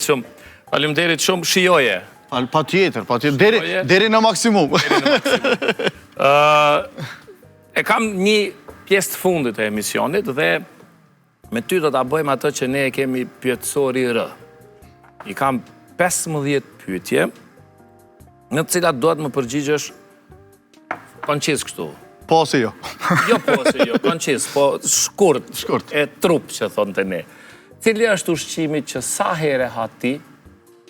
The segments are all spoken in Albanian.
shumë. Faleminderit shumë, shijoje. Pa tjetër, deri në maksimum. E kam një pjesë të fundit e emisionit dhe me ty do të bëjmë atë që ne e kemi pyetësori rë. I kam 15 pyetje, në të cilat duhet më përgjigjesh konqis kështu. Po se jo. Jo po se jo, konqis, po shkurt, e trup që thonë të ne. Cili është ushqimi që sa here ha ti,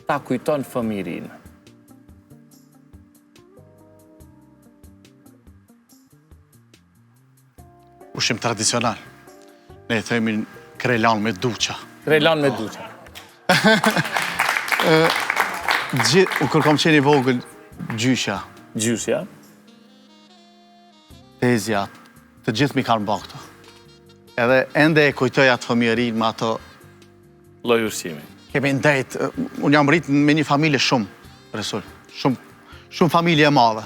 ta kujton fëmirinë? Ushqim tradicional. Ne e themi krelan me duqa. Krelan me duqa. Kër kam qeni vogël, gjysha. Gjysha? Tezja, të gjithë mi kanë bërë këto. Edhe ende e kujtoj atë fëmijërinë me ato... Lloj ushqimi. Kemi ndajt, unë jam rritë me një familje shumë, Resul. Shumë familje e madhe.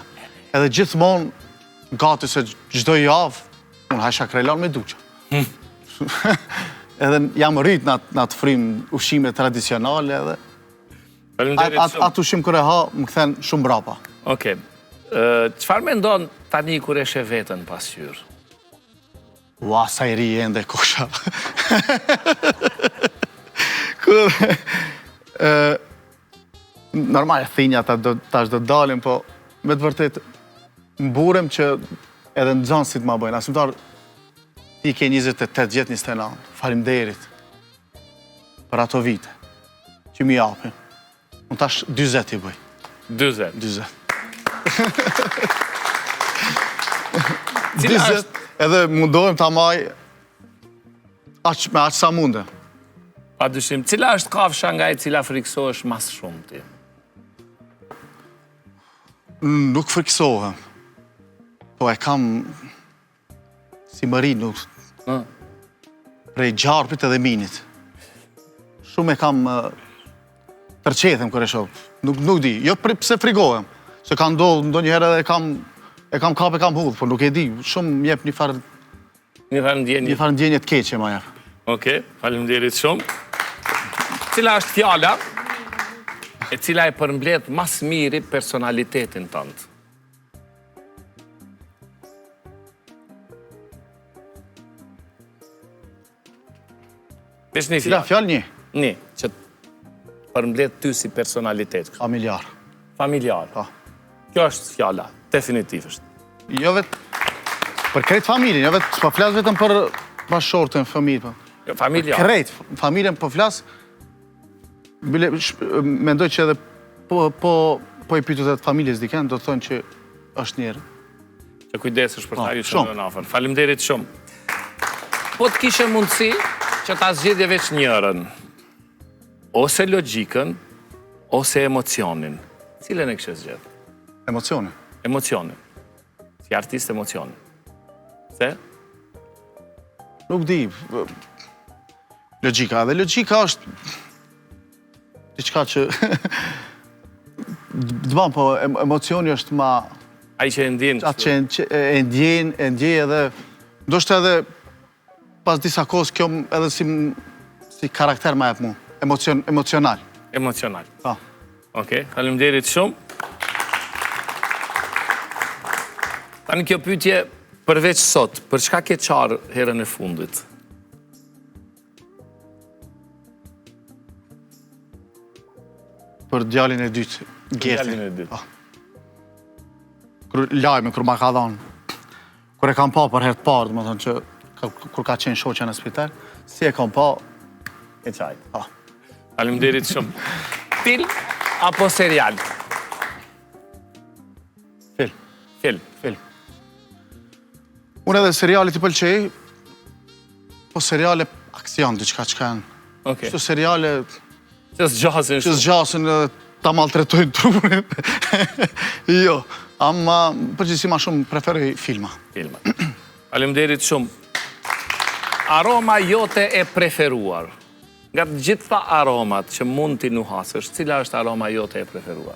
Edhe gjithmonë, gati se çdo javë, unë hasha krelan me duqa. Edhe jam rritë në atë frimë ushqime tradicionale edhe... Atë ushqim kër e ha, më këthen shumë brapa. Oke. Qëfar me ndonë tani kur e shë vetën pasqyrë? Ua, sa i ri e ndë kosha. Normal e thinja ta është do dalim, po me të vërtet mburem që edhe në gjansit ma bëjnë. Asimtar, ti ke 28 vjetë 29, faleminderit për ato vite që mi japin. Unë tash 20 i bëj. 20? 20. 20, edhe mundohem ta maj me aq sa mundem. Pa dyshim, cila është kafsha nga e cila friksohesh mas shumë ti? Nuk friksohem. Po e kam si mërinë, prej gjarpit edhe minit. Shumë e kam tërqethem kër e shoh. Nuk di, jo pse frigohem. Se ka ndodhë ndonjëherë edhe e kam kap e kam hudhë, por nuk e di. Shumë jep një farë ndjenje të keqe ma jep. Oke, faleminderit shumë. Cila është fjala e cila e përmbledh mas miri personalitetin tënd? Vesh një fjallë. Cila fjallë një? Një, që përmbledh ty si personalitet. Familjar. Familjar. Kjo është fjalla, definitivisht. Jo vetë, për krejt familjen, jo vetë, po flasë vetëm për bashkëshortën, familje. Familjar. Krejt, familjen po flasë, mendoj që edhe po i pyetët edhe familjes diken, do të thonë që është njerë. Që kujdesësh për ta ju që në afer. Faleminderit shumë. Po të kishe mundësi që ta zgjedhje veç njërën, ose logjikën, ose emocionin. Cilën e kështë zgjedhë? Emocionin. Emocionin. Si artist emocionin. Se? Nuk di. Logjika. Dhe logjika është diçka që dëban, po emocioni është ma... Ai që e ndjen. Atë që e ndjen edhe... Ndoshta edhe pas disa kohës kjo edhe si karakter ma jep mu. Emocional. Emocional. Pa. Oke, faleminderit shumë. Tani kjo pyetje përveç sot, për çka ke qarë herën e fundit? Për djalin e dytë, Gjertin. Djalin e dytë. Lajme, kër ma ka dhanë. Kër e kam pa për herë të parë, dhe më thonë që kër ka qenë shoqja në spital, si e kam pa... E qajtë. Faleminderit shumë. Film apo serial? Film. Film. Unë edhe serialit i pëlqej, po seriale aksion, diqka që kanë. Oke. Shtu seriale... Që s'gjasin shumë. Që s'gjasin ta maltretojnë trupin. Jo, ama përgjithësi ma shumë preferoj filma. Filma. Faleminderit shumë. Aroma jote e preferuar. Nga të gjitha aromat që mund t'i nuhasësh, cila është aroma jote e preferuar?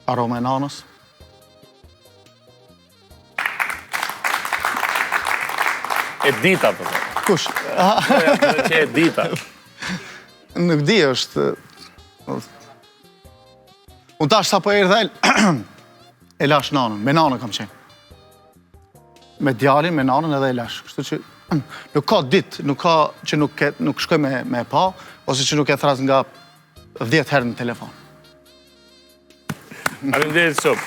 Aroma e nanës. E dita, përdo. Kush? Që e dita. Nuk di, është... Unë tash sa po erdhe, e lash nanën, me nanën kam qenë. Me djalin, me nanën edhe e lash. Kështu që nuk ka ditë, nuk ka që nuk shkoj me pa, ose që nuk e thras nga 10 herë në telefon. Faleminderit shumë.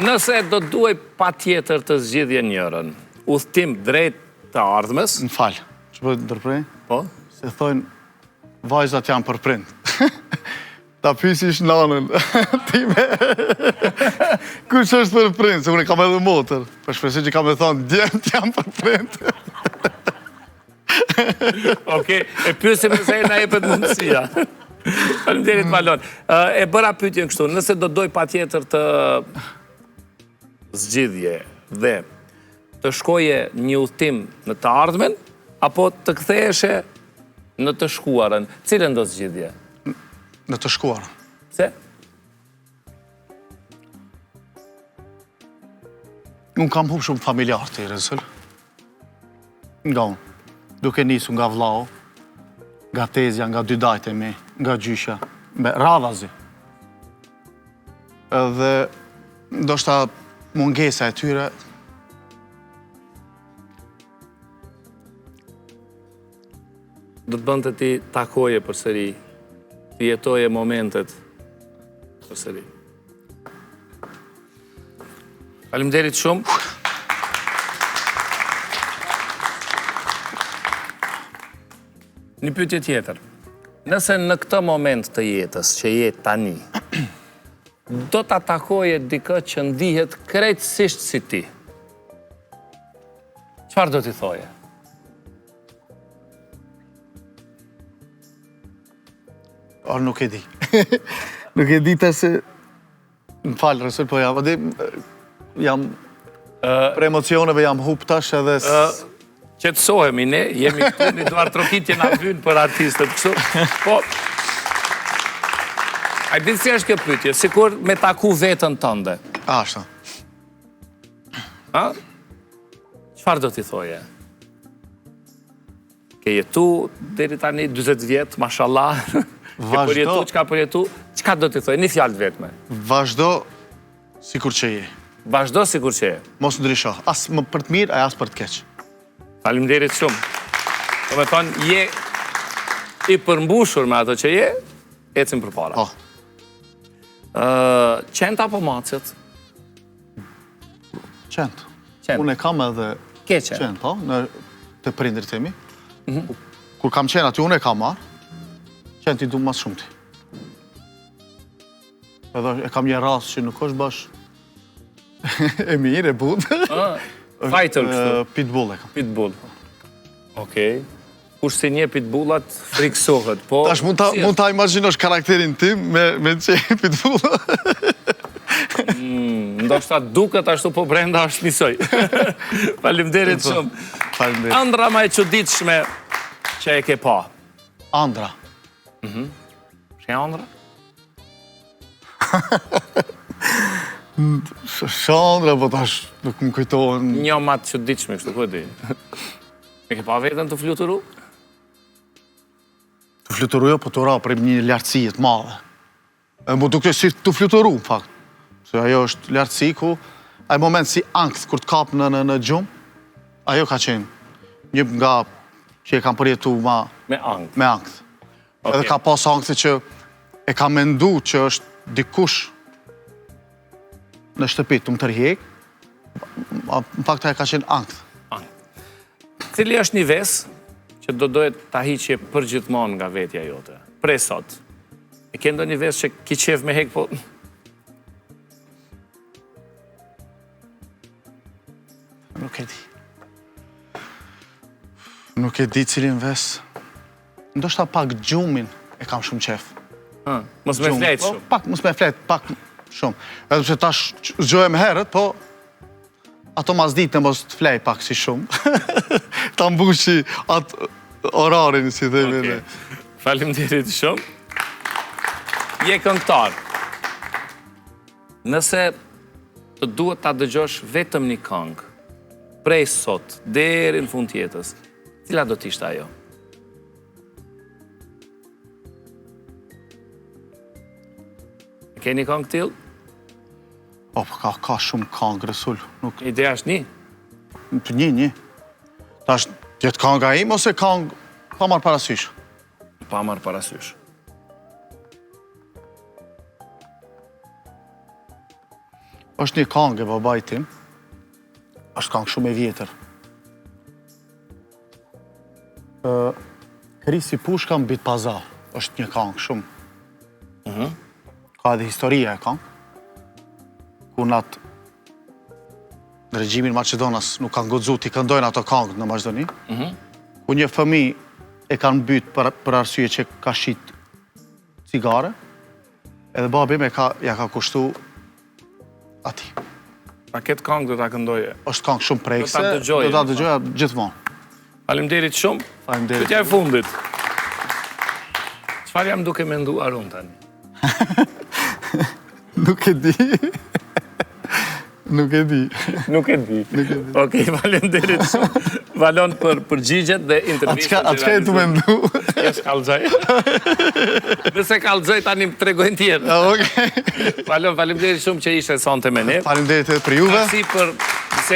Nëse do duaj pa tjetër të zgjidhje njërën, udhtim drejt të ardhmes... Në falë, që po ndërprej? Po? Se thojnë, vajzat janë për prind. Ta pysish nanën, time. Kush është për prind, se unë kam edhe motër. Për shpresoj që kam e thonë, djemt janë për prind. Okej, e pysim nëse e na jepet mundësia. Faleminderit Malon. E bëra pyetjen kështu, nëse do doj patjetër të zgjidhje dhe të shkoje një udhtim në të ardhmen, apo të ktheheshe në të shkuarën, cilën do zgjidhje? Në të shkuarën. Pse? Unë kam hup shumë familjar të i rësëll. Nga unë. Duke nisu nga vlau, nga tezja, nga dy dajtë e mi, nga gjysha, me radhazi. Edhe ndoshta mungesa e tyre Do të bënte ti takoje përsëri, të jetoje momentet përsëri. Faleminderit shumë. Një pyetje tjetër. Nëse në këtë moment të jetës që je tani, do të atakoje dikë që ndihet krejtësisht si ti, çfarë do t'i thoje? Orë nuk e di. Nuk e di të se... Më falë, rësër, po jam... Për emocioneve jam hup tash edhe... Qetësohemi ne, jemi këtu, një duar trokitje nga vynë për artistët, kështu. Po, a i ditë si është kjo pyetje, sikur me taku vetën tënde. Ashtë. Ha? Çfarë do t'i thoje? Ke jetu, deri tani 20 vjetë, mashallah. Ke përjetu, çka përjetu, çka do t'i thoje? Një fjalë vetme. Vazhdo sikur që je. Vazhdo sikur që je. Mos ndrysho, as më për të mirë, as për të keq. Faleminderit shumë. Do me thonë, je i përmbushur me ato që je, ecim përpara. Po. Qent apo macet? Qent. Qent. Unë e kam edhe Ke qent? qent, po, të prindrit e mi. Kur kam qenë aty, unë e kam marë, qent i du mas shumë ti. Edhe e kam një ras që nuk është bash e mirë, e budë. Fighter kështu. Pitbull e kam. Pitbull. Okej. Kush se një pitbullat friksohet, po... Tash mund ta imagjinosh karakterin tim me që pitbull. Ndoshta duket ashtu, po brenda është njësoj. Faleminderit shumë. Faleminderit. Ëndra ma e çuditshme që e ke pa. Andra. Që ëndra? Shandra, po tash nuk më kujtohen... Një ma të çuditshme kështu, ku e di? E ke pa vetën të fluturu? Të fluturu jo, po të ra për një lartësi të madhe. Më duke si të fluturu, në fakt. Se ajo është lartësi ku, ai moment si ankth, kur të kap në gjumë, ajo ka qenë një nga që e kam përjetu Me ankth. me ankth. Edhe ka pas ankthi që e ka mendu që është dikush në shtëpi të më tërhjek, në fakt ajo ka qenë ankth. Cili është një ves që do dohet ta hiqje përgjithmonë nga vetja jote? Prej sot. E ke ndonjë ves që ki qef me hek, po... Nuk e di. Nuk e di cilin ves. Ndoshta pak gjumin e kam shumë qef. Mos me flet shumë. Pak, mos me flet, pak shumë. Edhe pse tash zgjohem herët, po ato mas ditë mos të flej pak si shumë. Ta mbushi atë orarin, si themi ne. Faleminderit shumë. Je këngëtar. Nëse të duhet ta dëgjosh vetëm një këngë, prej sot, deri në fund të jetës, cila do t'ishte ajo? Keni këngë tillë? Po, ka shumë këngë, Resul. Ideja është një? Një. Tash, jetë kënga im ose këngë pa marrë parasysh? Pa marrë parasysh. Është një këngë e babait tim. Është këngë shumë e vjetër. Krisi Pushka mbi pazar. Është një këngë shumë. Ka edhe historia e këngë. Ku natë në regjimin Macedonas nuk kanë goxu t'i këndojnë ato këngët në Maqedoni. Ku një fëmijë e kanë mbyt për arsye që ka shit cigare. Edhe babi me ja ka kushtu ati. A këtë këngë do t'a këndoje? Është këngë shumë prekse, Do do t'a dëgjoja gjithmonë. Faleminderit shumë. Faleminderit. Pyetja e fundit. Çfarë jam duke menduar unë tani? Nuk e di. Nuk e di. Nuk e di. Okej, faleminderit shumë. Valon për përgjigjet dhe intervistën. Atë ka e të mendu. Jes kallxoj. Nëse kallxoj tani më tregojnë tjetër. Okej. Valon, faleminderit shumë që ishe sonte me ne. Faleminderit edhe për juve. Merci për